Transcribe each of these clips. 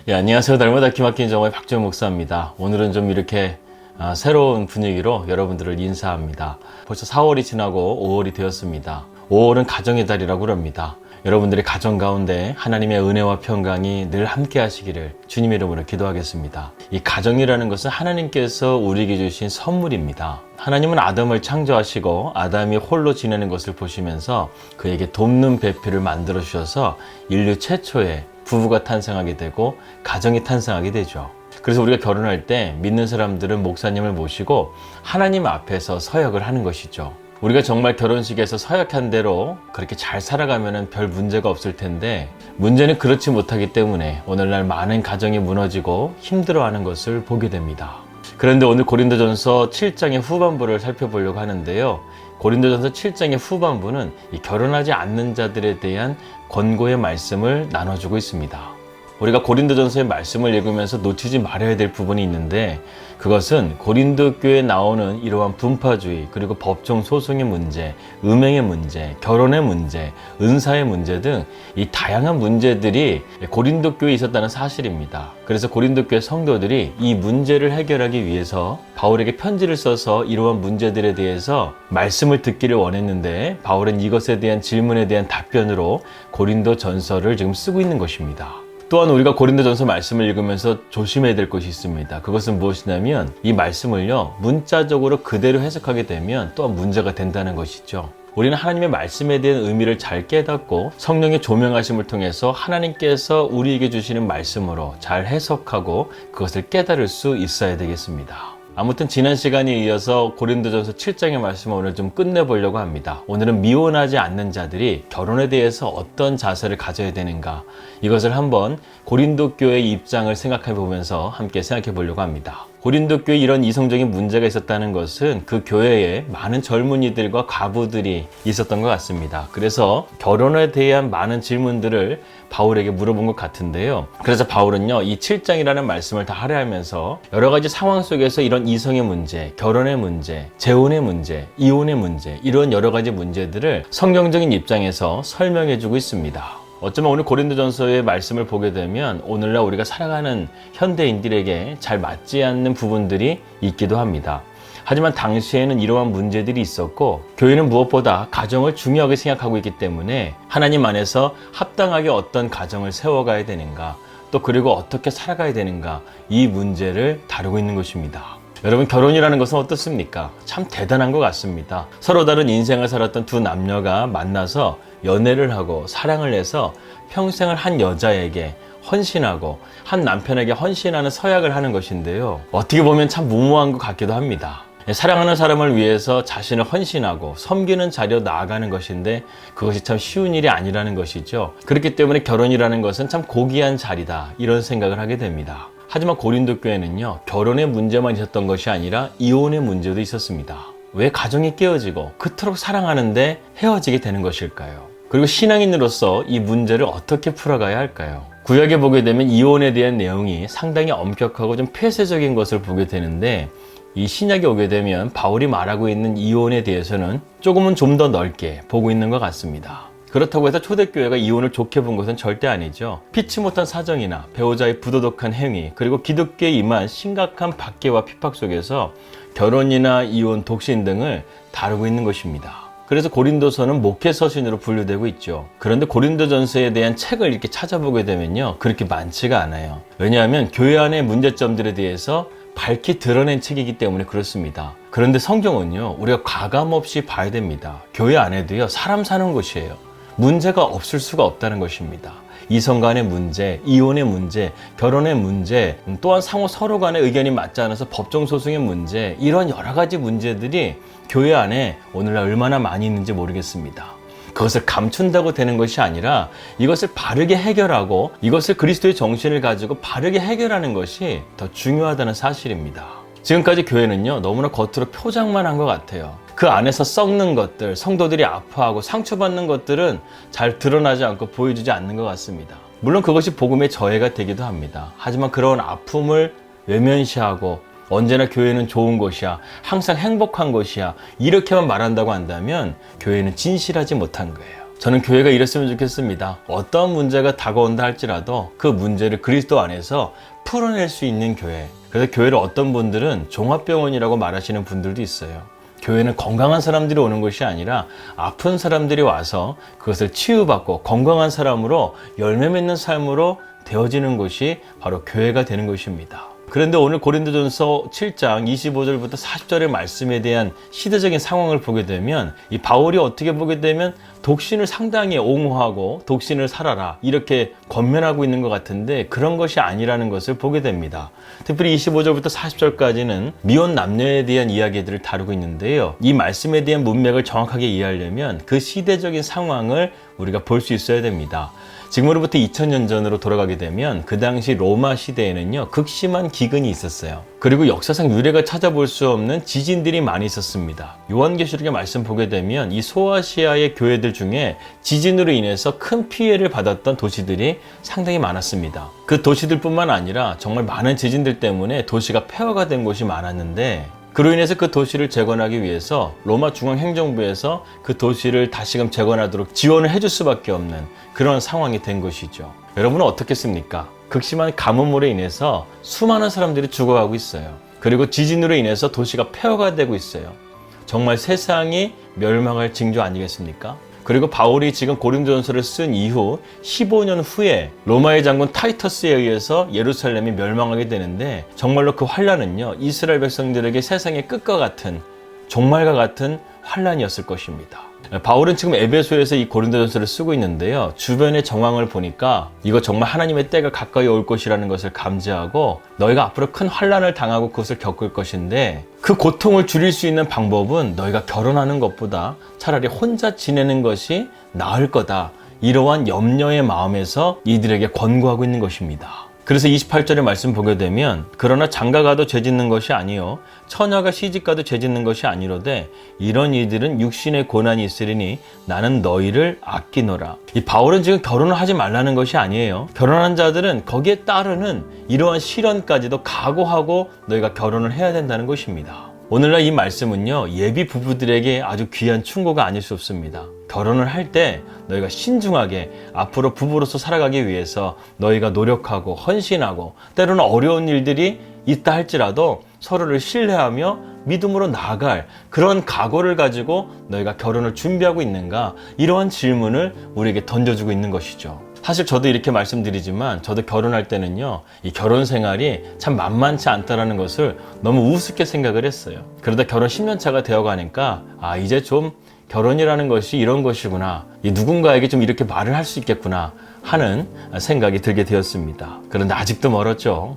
예, 안녕하세요. 날마다 기막힌 정화의 박지원 목사입니다. 오늘은 좀 이렇게 새로운 분위기로 여러분들을 인사합니다. 벌써 4월이 지나고 5월이 되었습니다. 5월은 가정의 달이라고 합니다. 여러분들의 가정 가운데 하나님의 은혜와 평강이 늘 함께 하시기를 주님의 이름으로 기도하겠습니다. 이 가정이라는 것은 하나님께서 우리에게 주신 선물입니다. 하나님은 아담을 창조하시고 아담이 홀로 지내는 것을 보시면서 그에게 돕는 배필을 만들어 주셔서 인류 최초의 부부가 탄생하게 되고 가정이 탄생하게 되죠. 그래서 우리가 결혼할 때 믿는 사람들은 목사님을 모시고 하나님 앞에서 서약을 하는 것이죠. 우리가 정말 결혼식에서 서약한 대로 그렇게 잘 살아가면 별 문제가 없을 텐데 문제는 그렇지 못하기 때문에 오늘날 많은 가정이 무너지고 힘들어하는 것을 보게 됩니다. 그런데 오늘 고린도전서 7장의 후반부를 살펴보려고 하는데요. 고린도전서 7장의 후반부는 이 결혼하지 않는 자들에 대한 권고의 말씀을 나눠주고 있습니다. 우리가 고린도전서의 말씀을 읽으면서 놓치지 말아야 될 부분이 있는데 그것은 고린도 교회에 나오는 이러한 분파주의, 그리고 법정 소송의 문제, 음행의 문제, 결혼의 문제, 은사의 문제 등 이 다양한 문제들이 고린도 교회에 있었다는 사실입니다. 그래서 고린도 교회 성도들이 이 문제를 해결하기 위해서 바울에게 편지를 써서 이러한 문제들에 대해서 말씀을 듣기를 원했는데 바울은 이것에 대한 질문에 대한 답변으로 고린도 전서를 지금 쓰고 있는 것입니다. 또한 우리가 고린도전서 말씀을 읽으면서 조심해야 될 것이 있습니다. 그것은 무엇이냐면 이 말씀을요 문자적으로 그대로 해석하게 되면 또한 문제가 된다는 것이죠. 우리는 하나님의 말씀에 대한 의미를 잘 깨닫고 성령의 조명하심을 통해서 하나님께서 우리에게 주시는 말씀으로 잘 해석하고 그것을 깨달을 수 있어야 되겠습니다. 아무튼 지난 시간에 이어서 고린도전서 7장의 말씀을 오늘 좀 끝내보려고 합니다. 오늘은 미혼하지 않는 자들이 결혼에 대해서 어떤 자세를 가져야 되는가, 이것을 한번 고린도 교회의 입장을 생각해 보면서 함께 생각해 보려고 합니다. 고린도 교회에 이런 이성적인 문제가 있었다는 것은 그 교회에 많은 젊은이들과 과부들이 있었던 것 같습니다. 그래서 결혼에 대한 많은 질문들을 바울에게 물어본 것 같은데요. 그래서 바울은요, 이 7장이라는 말씀을 다 할애하면서 여러 가지 상황 속에서 이런 이성의 문제, 결혼의 문제, 재혼의 문제, 이혼의 문제, 이런 여러 가지 문제들을 성경적인 입장에서 설명해 주고 있습니다. 어쩌면 오늘 고린도전서의 말씀을 보게 되면 오늘날 우리가 살아가는 현대인들에게 잘 맞지 않는 부분들이 있기도 합니다. 하지만 당시에는 이러한 문제들이 있었고 교회는 무엇보다 가정을 중요하게 생각하고 있기 때문에 하나님 안에서 합당하게 어떤 가정을 세워가야 되는가, 또 그리고 어떻게 살아가야 되는가, 이 문제를 다루고 있는 것입니다. 여러분, 결혼이라는 것은 어떻습니까? 참 대단한 것 같습니다. 서로 다른 인생을 살았던 두 남녀가 만나서 연애를 하고 사랑을 해서 평생을 한 여자에게 헌신하고 한 남편에게 헌신하는 서약을 하는 것인데요. 어떻게 보면 참 무모한 것 같기도 합니다. 사랑하는 사람을 위해서 자신을 헌신하고 섬기는 자리로 나아가는 것인데 그것이 참 쉬운 일이 아니라는 것이죠. 그렇기 때문에 결혼이라는 것은 참 고귀한 자리다, 이런 생각을 하게 됩니다. 하지만 고린도 교회는요, 결혼의 문제만 있었던 것이 아니라 이혼의 문제도 있었습니다. 왜 가정이 깨어지고 그토록 사랑하는데 헤어지게 되는 것일까요? 그리고 신앙인으로서 이 문제를 어떻게 풀어가야 할까요? 구약에 보게 되면 이혼에 대한 내용이 상당히 엄격하고 좀 폐쇄적인 것을 보게 되는데 이 신약에 오게 되면 바울이 말하고 있는 이혼에 대해서는 조금은 좀 더 넓게 보고 있는 것 같습니다. 그렇다고 해서 초대교회가 이혼을 좋게 본 것은 절대 아니죠. 피치 못한 사정이나 배우자의 부도덕한 행위, 그리고 기독교에 임한 심각한 박해와 핍박 속에서 결혼이나 이혼, 독신 등을 다루고 있는 것입니다. 그래서 고린도서는 목회 서신으로 분류되고 있죠. 그런데 고린도전서에 대한 책을 이렇게 찾아보게 되면요, 그렇게 많지가 않아요. 왜냐하면 교회 안의 문제점들에 대해서 밝히 드러낸 책이기 때문에 그렇습니다. 그런데 성경은요, 우리가 과감없이 봐야 됩니다. 교회 안에도요, 사람 사는 곳이에요. 문제가 없을 수가 없다는 것입니다. 이성 간의 문제, 이혼의 문제, 결혼의 문제, 또한 상호 서로 간의 의견이 맞지 않아서 법정 소송의 문제, 이런 여러 가지 문제들이 교회 안에 오늘날 얼마나 많이 있는지 모르겠습니다. 그것을 감춘다고 되는 것이 아니라 이것을 바르게 해결하고 이것을 그리스도의 정신을 가지고 바르게 해결하는 것이 더 중요하다는 사실입니다. 지금까지 교회는요, 너무나 겉으로 표장만 한 것 같아요. 그 안에서 썩는 것들, 성도들이 아파하고 상처받는 것들은 잘 드러나지 않고 보여주지 않는 것 같습니다. 물론 그것이 복음의 저해가 되기도 합니다. 하지만 그런 아픔을 외면시하고 언제나 교회는 좋은 곳이야, 항상 행복한 곳이야, 이렇게만 말한다고 한다면 교회는 진실하지 못한 거예요. 저는 교회가 이랬으면 좋겠습니다. 어떤 문제가 다가온다 할지라도 그 문제를 그리스도 안에서 풀어낼 수 있는 교회. 그래서 교회를 어떤 분들은 종합병원이라고 말하시는 분들도 있어요. 교회는 건강한 사람들이 오는 것이 아니라 아픈 사람들이 와서 그것을 치유받고 건강한 사람으로 열매 맺는 삶으로 되어지는 것이 바로 교회가 되는 것입니다. 그런데 오늘 고린도전서 7장 25절부터 40절의 말씀에 대한 시대적인 상황을 보게 되면 이 바울이 어떻게 보게 되면 독신을 상당히 옹호하고 독신을 살아라 이렇게 권면하고 있는 것 같은데 그런 것이 아니라는 것을 보게 됩니다. 특별히 25절부터 40절까지는 미혼 남녀에 대한 이야기들을 다루고 있는데요. 이 말씀에 대한 문맥을 정확하게 이해하려면 그 시대적인 상황을 우리가 볼 수 있어야 됩니다. 지금으로부터 2000년 전으로 돌아가게 되면 그 당시 로마 시대에는요 극심한 기근이 있었어요. 그리고 역사상 유례가 찾아볼 수 없는 지진들이 많이 있었습니다. 요한계시록의 말씀 보게 되면 이 소아시아의 교회들 중에 지진으로 인해서 큰 피해를 받았던 도시들이 상당히 많았습니다. 그 도시들뿐만 아니라 정말 많은 지진들 때문에 도시가 폐허가 된 곳이 많았는데 그로 인해서 그 도시를 재건하기 위해서 로마 중앙행정부에서 그 도시를 다시금 재건하도록 지원을 해줄 수밖에 없는 그런 상황이 된 것이죠. 여러분은 어떻겠습니까? 극심한 가뭄으로 인해서 수많은 사람들이 죽어가고 있어요. 그리고 지진으로 인해서 도시가 폐허가 되고 있어요. 정말 세상이 멸망할 징조 아니겠습니까? 그리고 바울이 지금 고린도전서를 쓴 이후 15년 후에 로마의 장군 타이터스에 의해서 예루살렘이 멸망하게 되는데 정말로 그 환란은요 이스라엘 백성들에게 세상의 끝과 같은 종말과 같은 환란이었을 것입니다. 바울은 지금 에베소에서 이 고린도전서를 쓰고 있는데요. 주변의 정황을 보니까 이거 정말 하나님의 때가 가까이 올 것이라는 것을 감지하고 너희가 앞으로 큰 환란을 당하고 그것을 겪을 것인데 그 고통을 줄일 수 있는 방법은 너희가 결혼하는 것보다 차라리 혼자 지내는 것이 나을 거다. 이러한 염려의 마음에서 이들에게 권고하고 있는 것입니다. 그래서 28절의 말씀 보게 되면 그러나 장가가도 죄짓는 것이 아니요 처녀가 시집가도 죄짓는 것이 아니로되 이런 이들은 육신의 고난이 있으리니 나는 너희를 아끼노라. 이 바울은 지금 결혼을 하지 말라는 것이 아니에요. 결혼한 자들은 거기에 따르는 이러한 시련까지도 각오하고 너희가 결혼을 해야 된다는 것입니다. 오늘날 이 말씀은요 예비 부부들에게 아주 귀한 충고가 아닐 수 없습니다. 결혼을 할 때 너희가 신중하게 앞으로 부부로서 살아가기 위해서 너희가 노력하고 헌신하고 때로는 어려운 일들이 있다 할지라도 서로를 신뢰하며 믿음으로 나아갈 그런 각오를 가지고 너희가 결혼을 준비하고 있는가 이러한 질문을 우리에게 던져주고 있는 것이죠. 사실 저도 이렇게 말씀드리지만 저도 결혼할 때는요 이 결혼 생활이 참 만만치 않다라는 것을 너무 우습게 생각을 했어요. 그러다 결혼 10년 차가 되어가니까 이제 좀 결혼이라는 것이 이런 것이구나, 누군가에게 좀 이렇게 말을 할 수 있겠구나 하는 생각이 들게 되었습니다. 그런데 아직도 멀었죠.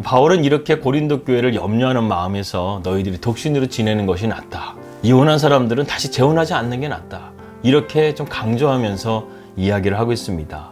바울은 이렇게 고린도 교회를 염려하는 마음에서 너희들이 독신으로 지내는 것이 낫다. 이혼한 사람들은 다시 재혼하지 않는 게 낫다. 이렇게 좀 강조하면서 이야기를 하고 있습니다.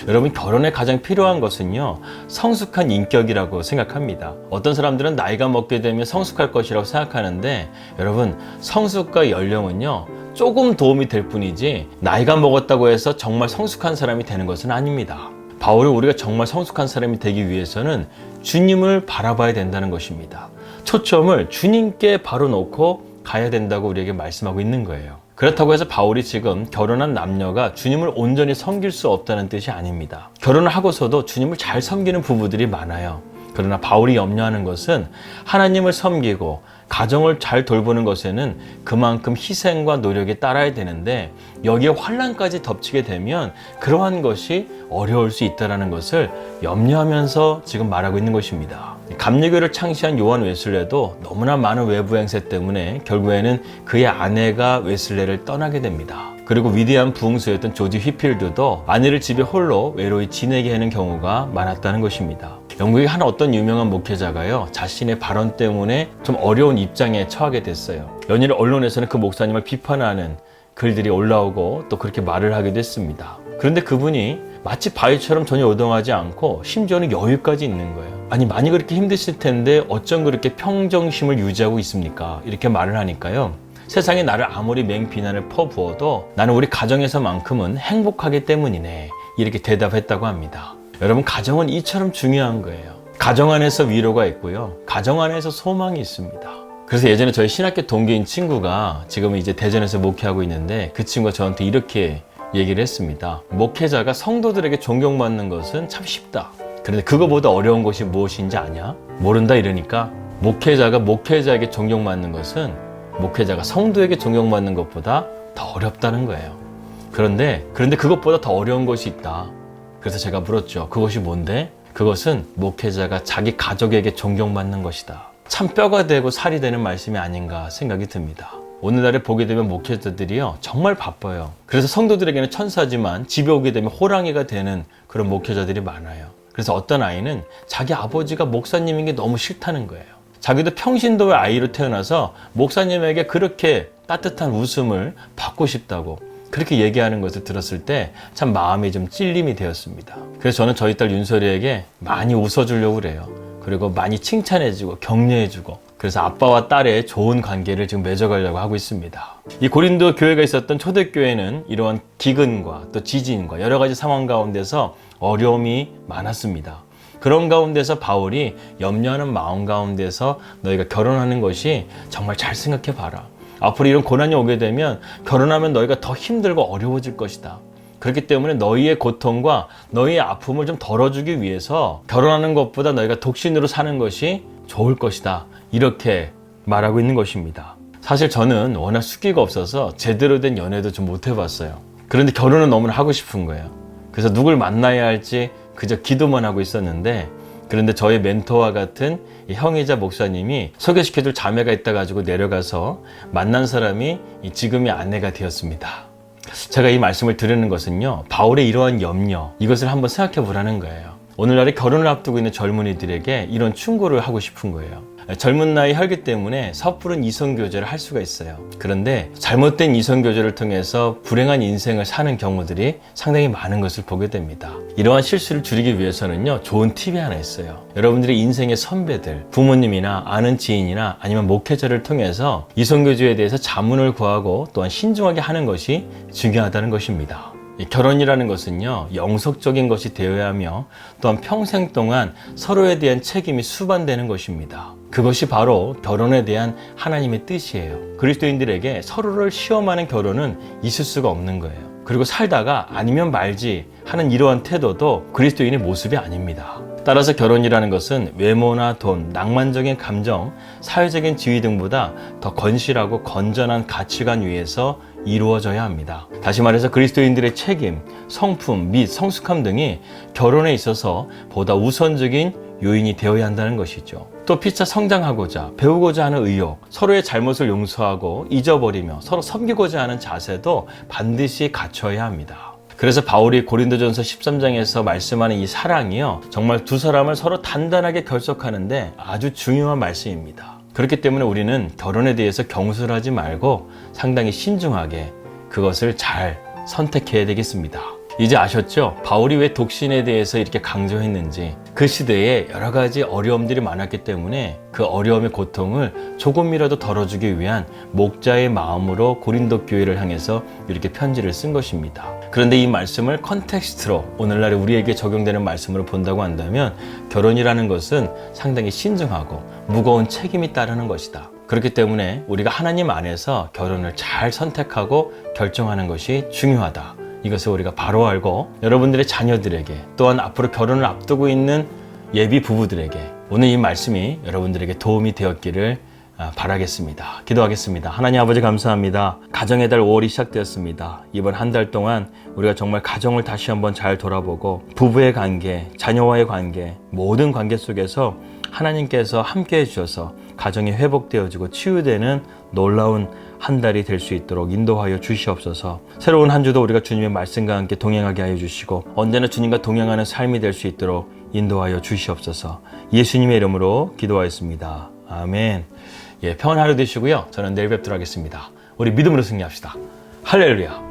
여러분 결혼에 가장 필요한 것은요 성숙한 인격이라고 생각합니다. 어떤 사람들은 나이가 먹게 되면 성숙할 것이라고 생각하는데 여러분 성숙과 연령은요 조금 도움이 될 뿐이지 나이가 먹었다고 해서 정말 성숙한 사람이 되는 것은 아닙니다. 바울은 우리가 정말 성숙한 사람이 되기 위해서는 주님을 바라봐야 된다는 것입니다. 초점을 주님께 바로 놓고 가야 된다고 우리에게 말씀하고 있는 거예요. 그렇다고 해서 바울이 지금 결혼한 남녀가 주님을 온전히 섬길 수 없다는 뜻이 아닙니다. 결혼을 하고서도 주님을 잘 섬기는 부부들이 많아요. 그러나 바울이 염려하는 것은 하나님을 섬기고 가정을 잘 돌보는 것에는 그만큼 희생과 노력이 따라야 되는데 여기에 환난까지 덮치게 되면 그러한 것이 어려울 수 있다는 것을 염려하면서 지금 말하고 있는 것입니다. 감리교를 창시한 요한 웨슬레도 너무나 많은 외부 행세 때문에 결국에는 그의 아내가 웨슬레를 떠나게 됩니다. 그리고 위대한 부흥수였던 조지 휘필드도 아내를 집에 홀로 외로이 지내게 하는 경우가 많았다는 것입니다. 영국의 한 어떤 유명한 목회자가요 자신의 발언 때문에 좀 어려운 입장에 처하게 됐어요. 연일 언론에서는 그 목사님을 비판하는 글들이 올라오고 또 그렇게 말을 하기도 했습니다. 그런데 그분이 마치 바위처럼 전혀 요동하지 않고 심지어는 여유까지 있는 거예요. 아니 많이 그렇게 힘드실 텐데 어쩜 그렇게 평정심을 유지하고 있습니까? 이렇게 말을 하니까요 세상에 나를 아무리 맹비난을 퍼부어도 나는 우리 가정에서만큼은 행복하기 때문이네 이렇게 대답했다고 합니다. 여러분 가정은 이처럼 중요한 거예요. 가정 안에서 위로가 있고요 가정 안에서 소망이 있습니다. 그래서 예전에 저희 신학교 동기인 친구가 지금은 이제 대전에서 목회하고 있는데 그 친구가 저한테 이렇게 얘기를 했습니다. 목회자가 성도들에게 존경받는 것은 참 쉽다. 그런데 그거보다 어려운 것이 무엇인지 아냐? 모른다 이러니까 목회자가 목회자에게 존경받는 것은 목회자가 성도에게 존경받는 것보다 더 어렵다는 거예요. 그런데 그것보다 더 어려운 것이 있다. 그래서 제가 물었죠. 그것이 뭔데? 그것은 목회자가 자기 가족에게 존경받는 것이다. 참 뼈가 되고 살이 되는 말씀이 아닌가 생각이 듭니다. 오늘날에 보게 되면 목회자들이요 정말 바빠요. 그래서 성도들에게는 천사지만 집에 오게 되면 호랑이가 되는 그런 목회자들이 많아요. 그래서 어떤 아이는 자기 아버지가 목사님인 게 너무 싫다는 거예요. 자기도 평신도의 아이로 태어나서 목사님에게 그렇게 따뜻한 웃음을 받고 싶다고 그렇게 얘기하는 것을 들었을 때 참 마음이 좀 찔림이 되었습니다. 그래서 저는 저희 딸 윤설이에게 많이 웃어주려고 그래요. 그리고 많이 칭찬해주고 격려해주고 그래서 아빠와 딸의 좋은 관계를 지금 맺어가려고 하고 있습니다. 이 고린도 교회가 있었던 초대교회는 이러한 기근과 또 지진과 여러 가지 상황 가운데서 어려움이 많았습니다. 그런 가운데서 바울이 염려하는 마음 가운데서 너희가 결혼하는 것이 정말 잘 생각해 봐라. 앞으로 이런 고난이 오게 되면 결혼하면 너희가 더 힘들고 어려워질 것이다. 그렇기 때문에 너희의 고통과 너희의 아픔을 좀 덜어주기 위해서 결혼하는 것보다 너희가 독신으로 사는 것이 좋을 것이다. 이렇게 말하고 있는 것입니다. 사실 저는 워낙 숫기가 없어서 제대로 된 연애도 좀 못 해봤어요. 그런데 결혼은 너무나 하고 싶은 거예요. 그래서 누굴 만나야 할지 그저 기도만 하고 있었는데 그런데 저의 멘토와 같은 이 형이자 목사님이 소개시켜줄 자매가 있다 가지고 내려가서 만난 사람이 지금의 아내가 되었습니다. 제가 이 말씀을 드리는 것은요 바울의 이러한 염려 이것을 한번 생각해 보라는 거예요. 오늘날에 결혼을 앞두고 있는 젊은이들에게 이런 충고를 하고 싶은 거예요. 젊은 나이 혈기 때문에 섣부른 이성교제를 할 수가 있어요. 그런데 잘못된 이성교제를 통해서 불행한 인생을 사는 경우들이 상당히 많은 것을 보게 됩니다. 이러한 실수를 줄이기 위해서는요 좋은 팁이 하나 있어요. 여러분들의 인생의 선배들, 부모님이나 아는 지인이나 아니면 목회자를 통해서 이성교제에 대해서 자문을 구하고 또한 신중하게 하는 것이 중요하다는 것입니다. 결혼이라는 것은요 영속적인 것이 되어야 하며 또한 평생 동안 서로에 대한 책임이 수반되는 것입니다. 그것이 바로 결혼에 대한 하나님의 뜻이에요. 그리스도인들에게 서로를 시험하는 결혼은 있을 수가 없는 거예요. 그리고 살다가 아니면 말지 하는 이러한 태도도 그리스도인의 모습이 아닙니다. 따라서 결혼이라는 것은 외모나 돈, 낭만적인 감정, 사회적인 지위 등보다 더 건실하고 건전한 가치관 위에서 이루어져야 합니다. 다시 말해서 그리스도인들의 책임, 성품 및 성숙함 등이 결혼에 있어서 보다 우선적인 요인이 되어야 한다는 것이죠. 또 피차 성장하고자 배우고자 하는 의욕, 서로의 잘못을 용서하고 잊어버리며 서로 섬기고자 하는 자세도 반드시 갖춰야 합니다. 그래서 바울이 고린도전서 13장에서 말씀하는 이 사랑이요 정말 두 사람을 서로 단단하게 결속하는데 아주 중요한 말씀입니다. 그렇기 때문에 우리는 결혼에 대해서 경솔하지 말고 상당히 신중하게 그것을 잘 선택해야 되겠습니다. 이제 아셨죠? 바울이 왜 독신에 대해서 이렇게 강조했는지. 그 시대에 여러 가지 어려움들이 많았기 때문에 그 어려움의 고통을 조금이라도 덜어주기 위한 목자의 마음으로 고린도 교회를 향해서 이렇게 편지를 쓴 것입니다. 그런데 이 말씀을 컨텍스트로 오늘날 우리에게 적용되는 말씀으로 본다고 한다면 결혼이라는 것은 상당히 신중하고 무거운 책임이 따르는 것이다. 그렇기 때문에 우리가 하나님 안에서 결혼을 잘 선택하고 결정하는 것이 중요하다. 이것을 우리가 바로 알고 여러분들의 자녀들에게 또한 앞으로 결혼을 앞두고 있는 예비 부부들에게 오늘 이 말씀이 여러분들에게 도움이 되었기를 바라겠습니다. 기도하겠습니다. 하나님 아버지 감사합니다. 가정의 달 5월이 시작되었습니다. 이번 한 달 동안 우리가 정말 가정을 다시 한번 잘 돌아보고 부부의 관계, 자녀와의 관계, 모든 관계 속에서 하나님께서 함께 해주셔서 가정이 회복되어지고 치유되는 놀라운 한 달이 될 수 있도록 인도하여 주시옵소서. 새로운 한 주도 우리가 주님의 말씀과 함께 동행하게 하여 주시고 언제나 주님과 동행하는 삶이 될 수 있도록 인도하여 주시옵소서. 예수님의 이름으로 기도하였습니다. 아멘. 평안한 하루 되시고요. 저는 내일 뵙도록 하겠습니다. 우리 믿음으로 승리합시다. 할렐루야.